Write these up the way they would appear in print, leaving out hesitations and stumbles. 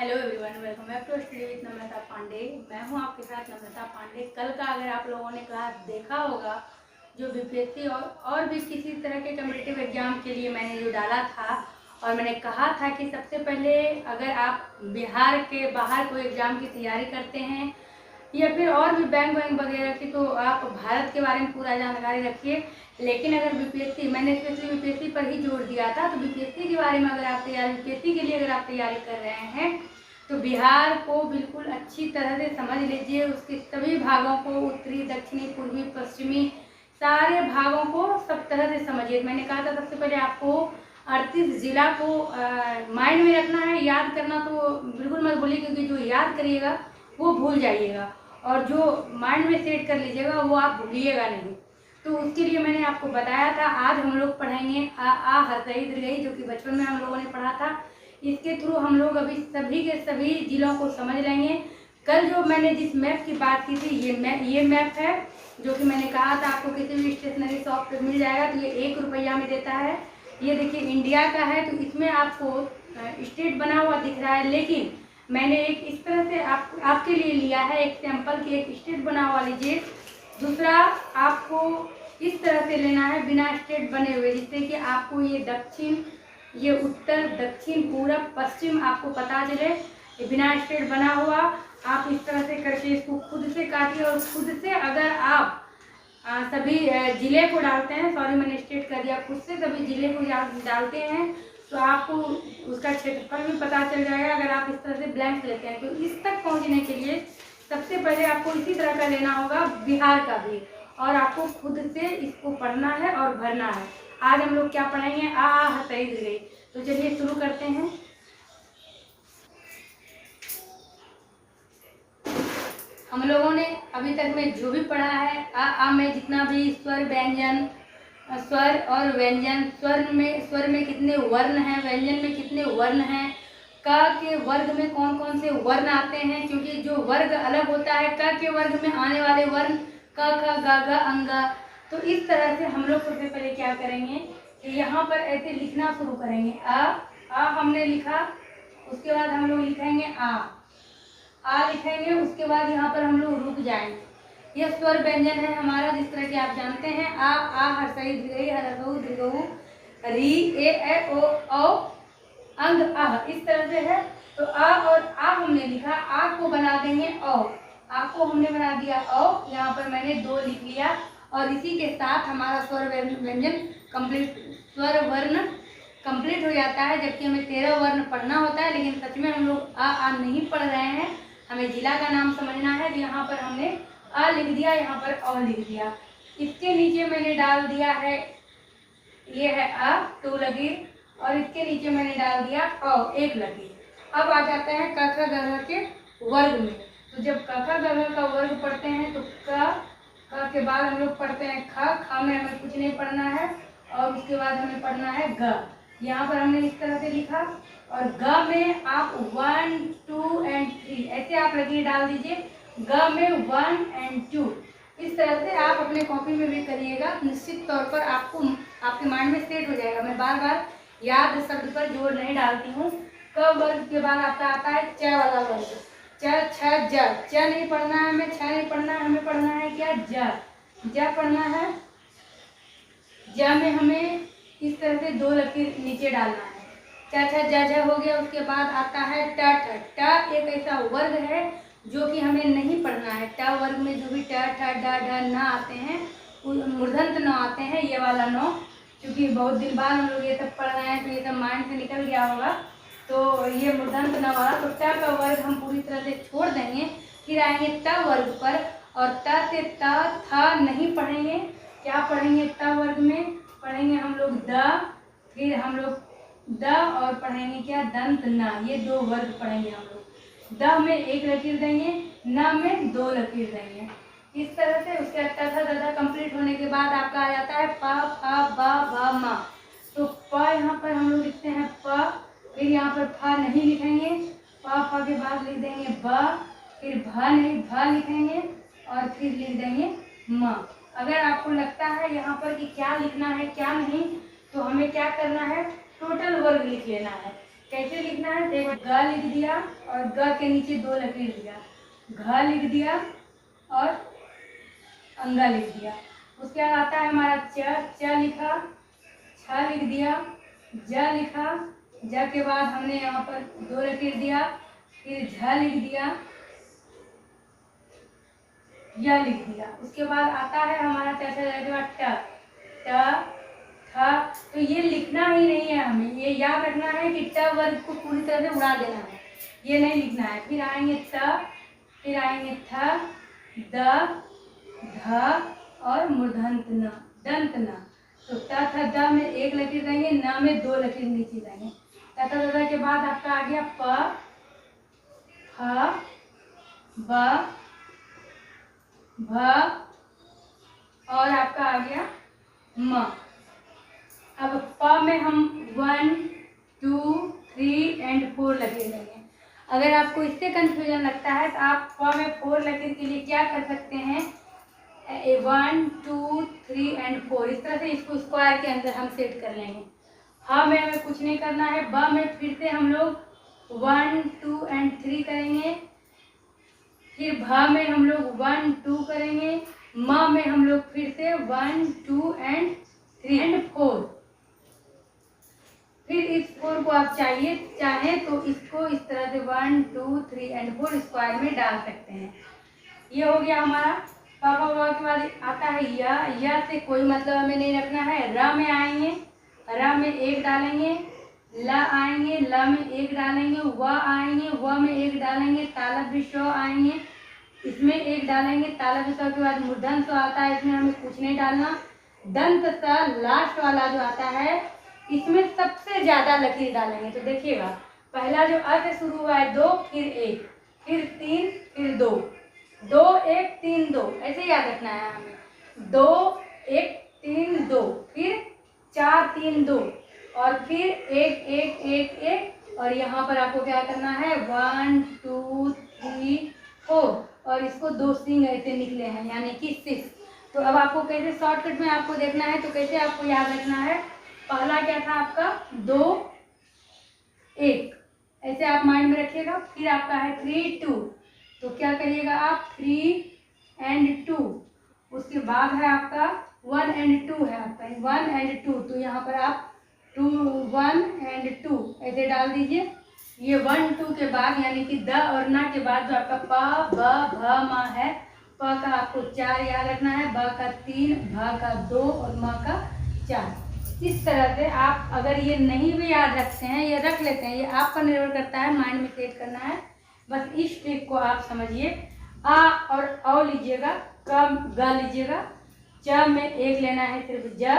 Hello everyone, welcome back to study with Namrata Pandey. मैं हूं आपके साथ नम्रता पांडे। कल का अगर आप लोगों ने क्लास देखा होगा, जो बीपीएससी और भी किसी तरह के कम्पिटिटिव एग्जाम के लिए मैंने जो डाला था, और मैंने कहा था कि सबसे पहले अगर आप बिहार के बाहर कोई एग्ज़ाम की तैयारी करते हैं या फिर और भी बैंक वगैरह की, तो आप भारत के बारे में पूरा जानकारी रखिए। लेकिन अगर बीपीएससी, मैंने स्पेशली बीपीएससी पर ही जोर दिया था, तो बीपीएससी के बारे में अगर आप बीपीएससी के लिए अगर आप तैयारी कर रहे हैं तो बिहार को बिल्कुल अच्छी तरह से समझ लीजिए। उसके सभी भागों को, उत्तरी, दक्षिणी, पूर्वी, पश्चिमी, सारे भागों को सब तरह से समझिए। मैंने कहा था सबसे पहले आपको 38 जिला को माइंड में रखना है। याद करना तो बिल्कुल मत भूलिए, क्योंकि जो याद करिएगा वो भूल जाइएगा, और जो माइंड में सेट कर लीजिएगा वो आप भूलिएगा नहीं। तो उसके लिए मैंने आपको बताया था। आज हम लोग पढ़ेंगे आ हर्षई दीर्घई, जो कि बचपन में हम लोगों ने पढ़ा था। इसके थ्रू हम लोग अभी सभी के सभी जिलों को समझ लेंगे। कल जो मैंने जिस मैप की बात की थी, ये मैप है, जो कि मैंने कहा था आपको किसी भी स्टेशनरी शॉप पे मिल जाएगा। तो ये 1 रुपया में देता है। ये देखिए इंडिया का है, तो इसमें आपको स्टेट बना हुआ दिख रहा है, लेकिन मैंने एक इस तरह से आपके लिए लिया है। एक सैंपल की एक स्टेट बना हुआ लीजिए। दूसरा आपको इस तरह से लेना है बिना स्टेट बने हुए, जिससे कि आपको ये दक्षिण, ये उत्तर, दक्षिण, पूरब, पश्चिम आपको पता चले। ये बिना स्टेट बना हुआ आप इस तरह से करके इसको खुद से काटिए, और खुद से अगर आप सभी जिले को डालते हैं, सॉरी मैंने स्टेट कर दिया, खुद से सभी जिले को डालते हैं तो आपको उसका क्षेत्रफल भी पता चल जाएगा। अगर आप इस तरह से ब्लैंक लेते हैं, तो इस तक पहुंचने के लिए सबसे पहले आपको इसी तरह का लेना होगा बिहार का भी, और आपको खुद से इसको पढ़ना है और भरना है। आज हम लोग क्या पढ़ेंगे? आ हर्षई दीर्घई। तो चलिए शुरू करते हैं। हम लोगों ने अभी तक में जो भी पढ़ा है, आ में जितना भी स्वर, व्यंजन, स्वर और व्यंजन, स्वर में कितने वर्ण हैं, व्यंजन में कितने वर्ण हैं, क के वर्ग में कौन कौन से वर्ण आते हैं, क्योंकि जो वर्ग अलग होता है, क के वर्ग में आने वाले वर्ण क, ख, ग, घ, अंग। तो इस तरह से हम लोग सबसे पहले क्या करेंगे कि यहाँ पर ऐसे लिखना शुरू करेंगे। आ हमने लिखा, उसके बाद हम लोग लिखेंगे आ लिखेंगे, उसके बाद यहाँ पर हम लोग रुक जाएंगे। यह स्वर व्यंजन है हमारा, जिस तरह कि आप जानते हैं। आ हर्षई दीर्घई, हरहु दीर्घऊ, री, ए ओ औ, अंग आह, इस तरह से है। तो आ और आ हमने लिखा, आ को बना देंगे औ, आ को हमने बना दिया औ। यहाँ पर मैंने 2 लिख लिया, और इसी के साथ हमारा स्वर व्यंजन कंप्लीट, स्वर वर्ण कंप्लीट हो जाता है। जबकि हमें 13 वर्ण पढ़ना होता है, लेकिन सच में हम लोग आ नहीं पढ़ रहे हैं, हमें जिला का नाम समझना है। तो यहाँ पर हमने आ लिख दिया, यहाँ पर औ लिख दिया। इसके नीचे मैंने डाल दिया है, ये है आ 2 लकीर, और इसके नीचे मैंने डाल दिया औ 1 लकीर। अब आ जाते हैं क ख ग घ के वर्ग में। तो जब क ख ग घ का वर्ग पढ़ते हैं तो क के बाद हम लोग पढ़ते हैं ख में हमें कुछ नहीं पढ़ना है, और उसके बाद हमें पढ़ना है ग। यहाँ पर हमने इस तरह से लिखा, और ग में आप 1, 2 एंड 3 ऐसे आप लकीर डाल दीजिए। ग में 1 एंड 2 इस तरह से आप अपने कॉपी में भी करिएगा। निश्चित तौर पर आपको आपके माइंड में सेट हो जाएगा। मैं बार बार याद शब्द पर जोर नहीं डालती हूँ। क वर्ग के बाद आपका आता है च वाला वर्ग, च, छ, ज। च नहीं पढ़ना है हमें, छ नहीं पढ़ना है हमें, पढ़ना है क्या? ज पढ़ना है। ज में हमें इस तरह से 2 लकीर नीचे डालना है। च, छ, ज हो गया। उसके बाद आता है ट। ट एक ऐसा वर्ग है जो कि हमें नहीं पढ़ना है। ट वर्ग में जो भी ट, ठ, ड, ढ, न आते हैं, मूर्धन्त न आते हैं, ये वाला न, क्योंकि बहुत दिन बाद हम लोग ये सब पढ़ रहे हैं तो ये सब माइंड से निकल गया होगा। तो ये मूर्धन्त न वाला, तो ट का वर्ग हम पूरी तरह से छोड़ देंगे। फिर आएंगे त वर्ग पर, और त से त, थ नहीं पढ़ेंगे। क्या पढ़ेंगे? त वर्ग में पढ़ेंगे हम लोग द, फिर हम लोग द, और पढ़ेंगे क्या? दंत न। ये 2 वर्ग पढ़ेंगे हम लोग। द में 1 लकीर देंगे, न में 2 लकीर देंगे, इस तरह से। उसके बाद थ कंप्लीट होने के बाद आपका आ जाता है प, फ, ब, भ, म। तो प यहाँ पर हम लोग लिखते हैं प, फिर यहाँ पर फ नहीं लिखेंगे, फ के बाद लिख देंगे ब, फिर भ नहीं, भ लिखेंगे, और फिर लिख देंगे म। अगर आपको लगता है यहाँ पर कि क्या लिखना है क्या नहीं, तो हमें क्या करना है? टोटल वर्ग लिख लेना है। कैसे लिखना है, देखो ग लिख दिया और ग के नीचे 2 लकीर दिया, घ लिख दिया और अंगा लिख दिया। उसके बाद आता है हमारा च लिखा, छ लिख दिया, ज लिखा, ज के बाद हमने यहाँ पर 2 लकीर दिया, फिर झ लिख दिया, य लिख दिया। उसके बाद आता है हमारा ट, ठ। तो ये लिखना ही नहीं है, हमें ये याद रखना है कि ट वर्ग को पूरी तरह से उड़ा देना है, ये नहीं लिखना है। फिर आएंगे त, फिर आएंगे थ, द, ध और मूर्धन्त न, दंत न। तो त थ द में 1 लकीर देंगे, न में 2 लकीर नीचे देंगे। त थ द के बाद आपका आ गया प, फ, ब, भ और आपका आ गया म। अब प में हम 1, 2, 3 एंड 4 लकीर लेंगे। अगर आपको इससे कंफ्यूजन लगता है तो आप प में 4 लकीर के लिए क्या कर सकते हैं, 1, 2, 3 एंड 4 इस तरह से इसको स्क्वायर के अंदर हम सेट कर लेंगे। ह में हमें कुछ नहीं करना है। ब में फिर से हम लोग 1, 2 एंड 3 करेंगे। फिर भ में हम लोग 1, 2 करेंगे। म में हम लोग फिर से 1, 2 एंड 3 एंड 4। फिर इस 4 को आप चाहें तो इसको इस तरह से 1, 2, 3 एंड 4 स्क्वायर में डाल सकते हैं। ये हो गया हमारा। पापा के बाद आता है या से कोई मतलब हमें नहीं रखना है। र में आएंगे, र में 1 डालेंगे, ल आएंगे, ल में 1 डालेंगे, व आएंगे, व में 1 डालेंगे, तालव्य श आएंगे, इसमें 1 डालेंगे। तालव्य स के बाद मूर्धन्य स आता है, इसमें हमें कुछ नहीं डालना। दंत स लास्ट वाला जो आता है इसमें सबसे ज्यादा लकीर डालेंगे। तो देखिएगा, पहला जो अ से शुरू हुआ है 2, फिर 1, फिर 3, फिर 2, 2 1 3 2 ऐसे याद रखना है हमें। 2 1 3 2, फिर 4 3 2 और फिर 1 1 1 1 और यहाँ पर आपको क्या करना है 1 2 3 4 और इसको 2 सिंग ऐसे निकले हैं यानी कि 6। तो अब आपको कैसे शॉर्टकट में आपको देखना है, तो कैसे आपको याद रखना है। पहला क्या था आपका 2 1 ऐसे आप माइंड में रखिएगा। फिर आपका है 3 2, तो क्या करिएगा आप 3 एंड 2। उसके बाद है आपका 1 एंड 2 है आपका 1 एंड 2, तो यहाँ पर आप 2 1 एंड 2 ऐसे डाल दीजिए। ये 1 2 के बाद यानी कि द और ना के बाद जो आपका प ब भ म है, प का आपको 4 याद रखना है, ब का 3, भ का 2 और म का 4। इस तरह से आप अगर ये नहीं भी याद रखते हैं, ये रख लेते हैं, ये आप पर निर्भर करता है, माइंड में सेट करना है। बस इस ट्रिक को आप समझिए। आ और औ लीजिएगा, क ग लीजिएगा, च में 1 लेना है सिर्फ ज,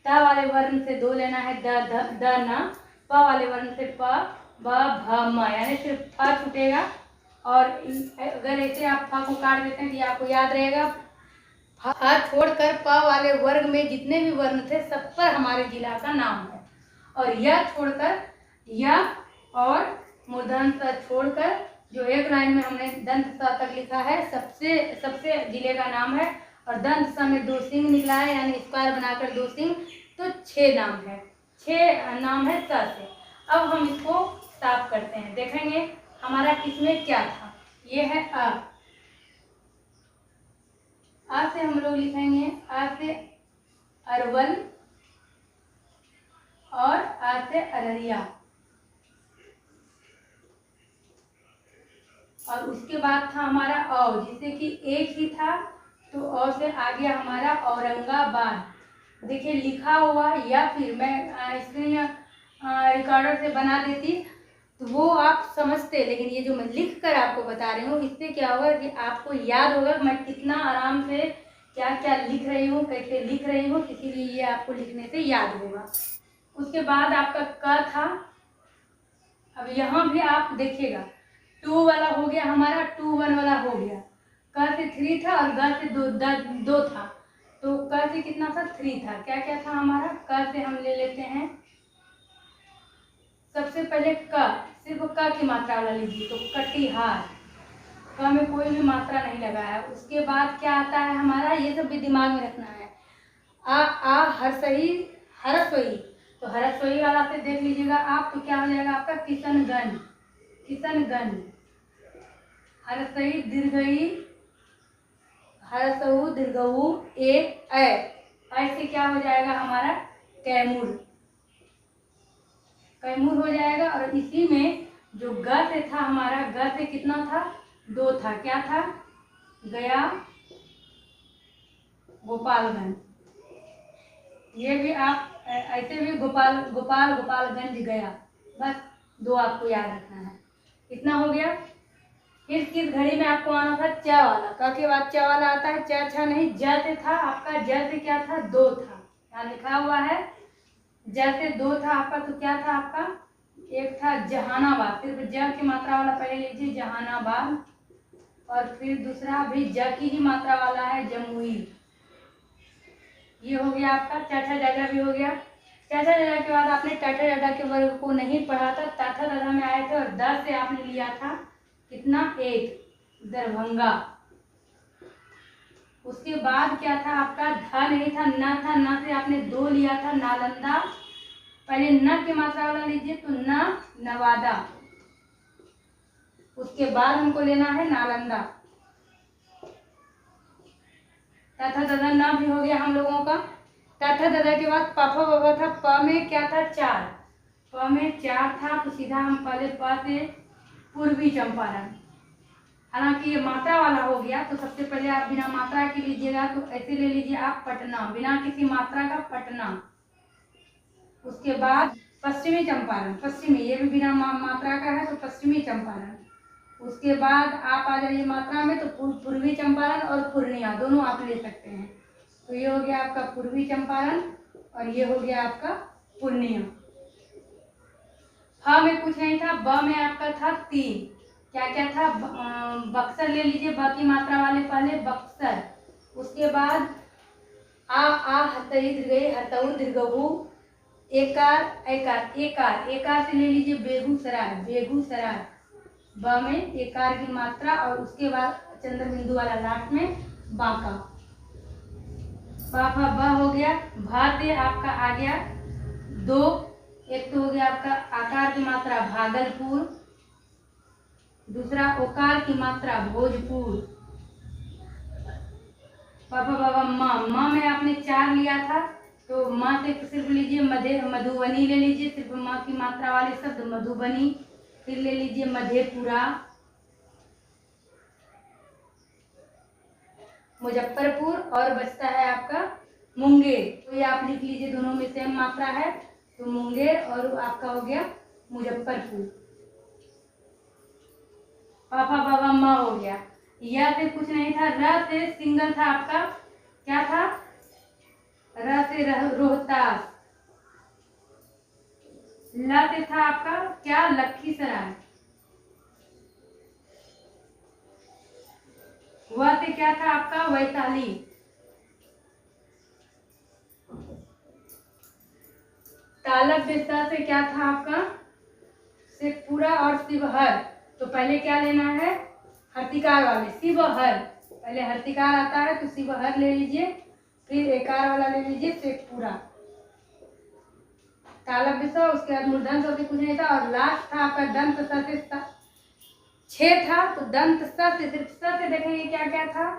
त वाले वर्ण से 2 लेना है द न, प वाले वर्ण से प ब भ म यानी सिर्फ फ छूटेगा। और अगर ऐसे आप फ को काट देते हैं तो आपको याद रहेगा। फ छोड़कर प वाले वर्ग में जितने भी वर्ण थे सब पर हमारे जिला का नाम है। और यह छोड़कर यह और मूर्धन्य स छोड़कर जो एक लाइन में हमने दंत स तक लिखा है सबसे जिले का नाम है। और दंत स में 2 सिंह निकला है यानी स्क्वायर बनाकर 2 सिंह, तो 6 नाम है, 6 नाम है स से। अब हम इसको साफ करते हैं, देखेंगे हमारा किसमें क्या था। ये है अ से हम लोग लिखेंगे अ से अरवल और अ से अररिया। और उसके बाद था हमारा औ, जिससे कि एक ही था तो औ से आ गया हमारा औरंगाबाद। देखिए लिखा हुआ, या फिर मैं स्क्रीन रिकॉर्डर से बना देती तो वो आप समझते, लेकिन ये जो मैं लिख कर आपको बता रही हूँ इससे क्या होगा कि आपको याद होगा मैं कितना आराम से क्या क्या लिख रही हूँ, कैसे लिख रही हूँ, इसीलिए ये आपको लिखने से याद होगा। उसके बाद आपका क था। अब यहाँ भी आप देखिएगा 2 वाला हो गया हमारा, 2 1 वाला हो गया। क से 3 था और ग से 2 था, तो क से कितना था 3 था। क्या क्या था हमारा, क से हम ले लेते हैं सबसे पहले क, सिर्फ क की मात्रा वाला लीजिए तो कटिहार, क में कोई भी मात्रा नहीं लगा है। उसके बाद क्या आता है हमारा, ये सब भी दिमाग में रखना है। आ हरसही हरसोई, तो हरसोई वाला से देख लीजिएगा आप, तो क्या हो जाएगा आपका किशनगंज। किशनगंज। हरसई दीर्घई, हरसऊ दीर्घऊ एक ऐसे क्या हो जाएगा हमारा कैमूर। कैमूर हो जाएगा। और इसी में जो ग से था हमारा, ग से कितना था 2 था, क्या था गया गोपालगंज। ये भी आप ऐसे भी गोपालगंज गया, बस 2 आपको याद रखना है। कितना हो गया। फिर किस घड़ी में आपको आना था च वाला, क के बाद च वाला आता है, च अच्छा नहीं ज से था आपका, ज से क्या था 2 था, यहाँ लिखा हुआ है ज से 2 था आपका, तो क्या था आपका एक था जहानाबाद, सिर्फ ज की मात्रा वाला पहले लीजिए जहानाबाद, और फिर दूसरा भी ज की ही मात्रा वाला है जमुई। ये हो गया आपका चाचा जाजा भी हो गया। चाचा जाजा के बाद आपने टाटा जाटा के वर्ग को नहीं पढ़ा था, टाटा दादा में आए थे, और 10 से आपने लिया था कितना 1 दरभंगा। उसके बाद क्या था आपका ध नहीं था, न था, न से आपने 2 लिया था नालंदा। पहले न की मात्रा वाला लीजिए तो न नवादा, उसके बाद हमको लेना है नालंदा। तथा दादा न भी हो गया हम लोगों का। तथा दादा के बाद पापा बाबा था, प में क्या था 4, प में 4 था, तो सीधा हम पहले प से पूर्वी चंपारण। हालांकि ये मात्रा वाला हो गया, तो सबसे पहले आप बिना मात्रा के लीजिएगा, तो ऐसे ले लीजिए आप पटना, बिना किसी मात्रा का पटना। उसके बाद पश्चिमी चंपारण, पश्चिमी, ये भी बिना मात्रा का है तो पश्चिमी चंपारण। उसके बाद आप आ जाइए मात्रा में, तो पूर्वी चंपारण और पूर्णिया दोनों आप ले सकते हैं। तो ये हो गया आपका पूर्वी चंपारण और ये हो गया आपका पूर्णिया। ह में कुछ नहीं था, ब में आपका था 3, क्या क्या था बक्सर ले लीजिए, ब की मात्रा वाले पहले बक्सर। उसके बाद आ हतई दीर्घई हतऊ दीर्घऊ एकार एकार एकार एकार से ले लीजिए बेगूसराय, बेगूसराय, ब में एकार की मात्रा, और उसके बाद चंद्र बिंदु वाला लास्ट में बांका। बाफा ब हो गया। भा से आपका आ गया 2, एक तो हो गया आपका आकार की मात्रा भागलपुर, दूसरा ओकार की मात्रा भोजपुर। पापा बाबा माँ में आपने 4 लिया था, तो माँ से सिर्फ लीजिए मधुबनी ले लीजिए, सिर्फ माँ की मात्रा वाले शब्द मधुबनी। फिर ले लीजिए मधेपुरा, मुजफ्फरपुर, और बचता है आपका मुंगेर। तो ये आप लिख लीजिए, दोनों में सेम मात्रा है, तो मुंगेर और आपका हो गया मुजफ्फरपुर। पापा बाबा माँ हो गया। या से कुछ नहीं था, र से सिंगल था आपका, क्या था र से रोहतास, ल से था आपका क्या लखीसराय, व से क्या था आपका वैशाली, तालब बेस्ता से क्या था आपका शेखपुरा और शिवहर। तो पहले क्या लेना है हर्तिकार वाले शिवहर, पहले हर्तिकार आता है तो शिवहर ले लीजिए, फिर एकार वाला ले लीजिए शेखपुरा, तालब बेस्ता, उसके बाद मूर्धन से कुछ नहीं था, और लास्ट था आपका दंत स से 6 था, तो दंत स से सिर्फ स से देखेंगे क्या क्या था,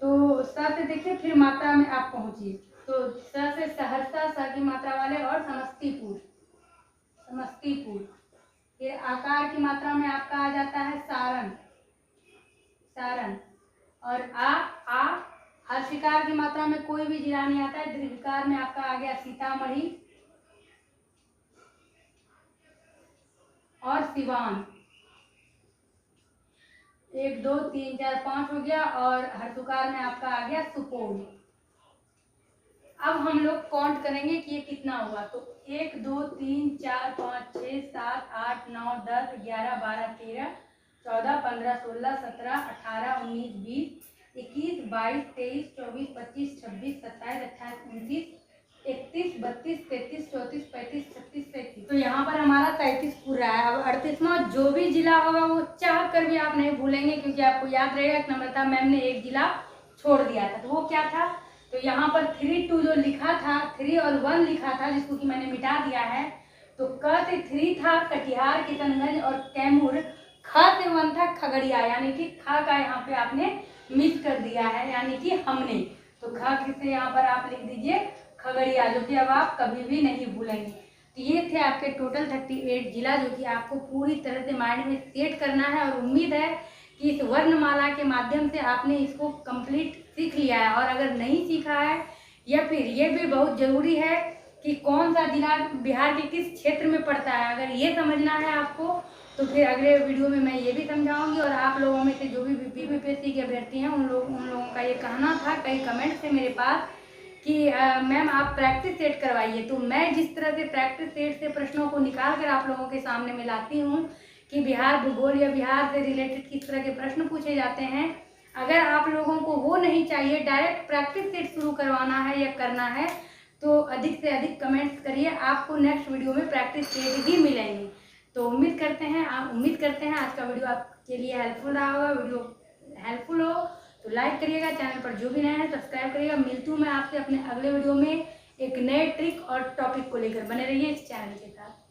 तो स से देखिए फिर मात्रा में आप पहुंचिए, तो स से सहरसा, स की मात्रा वाले, और समस्तीपुर, समस्तीपुर। फिर आकार की मात्रा में आपका आ जाता है सारण, सारण, और आ हर्षिकार की मात्रा में कोई भी जिला नहीं आता है, दीर्घकार में आपका आ गया सीतामढ़ी और सिवान। 1 2 3 4 5 हो गया, और हर्षुकार में आपका आ गया सुपौल। अब हम लोग काउंट करेंगे कि ये कितना हुआ, तो 1 2 3 4 5 6 7 8 9 10 11 12 13 14 15 16 17 18 19 20 21 22 23 24 25 26 27 28 29 31 32 33 34 35 36 37। तो यहाँ पर हमारा 33 पूरा है। अब 38वां जो भी जिला होगा वो चाह कर भी आप नहीं भूलेंगे, क्योंकि आपको याद रहेगा एक नम्रता मैम ने एक जिला छोड़ दिया था, तो वो क्या था, तो यहाँ पर 3 2 जो लिखा था, 3 और 1 लिखा था, जिसको कि मैंने मिटा दिया है। तो क से 3 था कटिहार, किशनगंज और कैमूर। ख से 1 था खगड़िया, यानी कि ख का यहाँ पे आपने मिस कर दिया है, यानी कि हमने। तो ख से यहाँ पर आप लिख दीजिए खगड़िया, जो कि अब आप कभी भी नहीं भूलेंगे। तो ये थे आपके टोटल 38 जिला, जो कि आपको पूरी तरह से माइंड में सेट करना है। और उम्मीद है कि इस वर्णमाला के माध्यम से आपने इसको कंप्लीट सीख लिया है। और अगर नहीं सीखा है, या फिर ये भी बहुत ज़रूरी है कि कौन सा जिला बिहार के किस क्षेत्र में पड़ता है, अगर ये समझना है आपको, तो फिर अगले वीडियो में मैं ये भी समझाऊंगी। और आप लोगों में से जो भी बीपीएससी के अभ्यर्थी हैं, उन लोगों का ये कहना था कई कमेंट से मेरे पास कि मैम आप प्रैक्टिस सेट करवाइए। तो मैं जिस तरह से प्रैक्टिस सेट से प्रश्नों को निकाल कर आप लोगों के सामने में लाती हूँ कि बिहार भूगोल या बिहार से रिलेटेड किस तरह के प्रश्न पूछे जाते हैं, अगर आप लोगों को वो नहीं चाहिए, डायरेक्ट प्रैक्टिस सेट शुरू करवाना है या करना है, तो अधिक से अधिक कमेंट्स करिए, आपको नेक्स्ट वीडियो में प्रैक्टिस सेट ही मिलेंगे। तो उम्मीद करते हैं आज का वीडियो आपके लिए हेल्पफुल रहा होगा। वीडियो हेल्पफुल हो तो लाइक करिएगा, चैनल पर जो भी नया है सब्सक्राइब करिएगा। मिलती हूँ मैं आपसे अपने अगले वीडियो में एक नए ट्रिक और टॉपिक को लेकर। बने रहिए इस चैनल के साथ।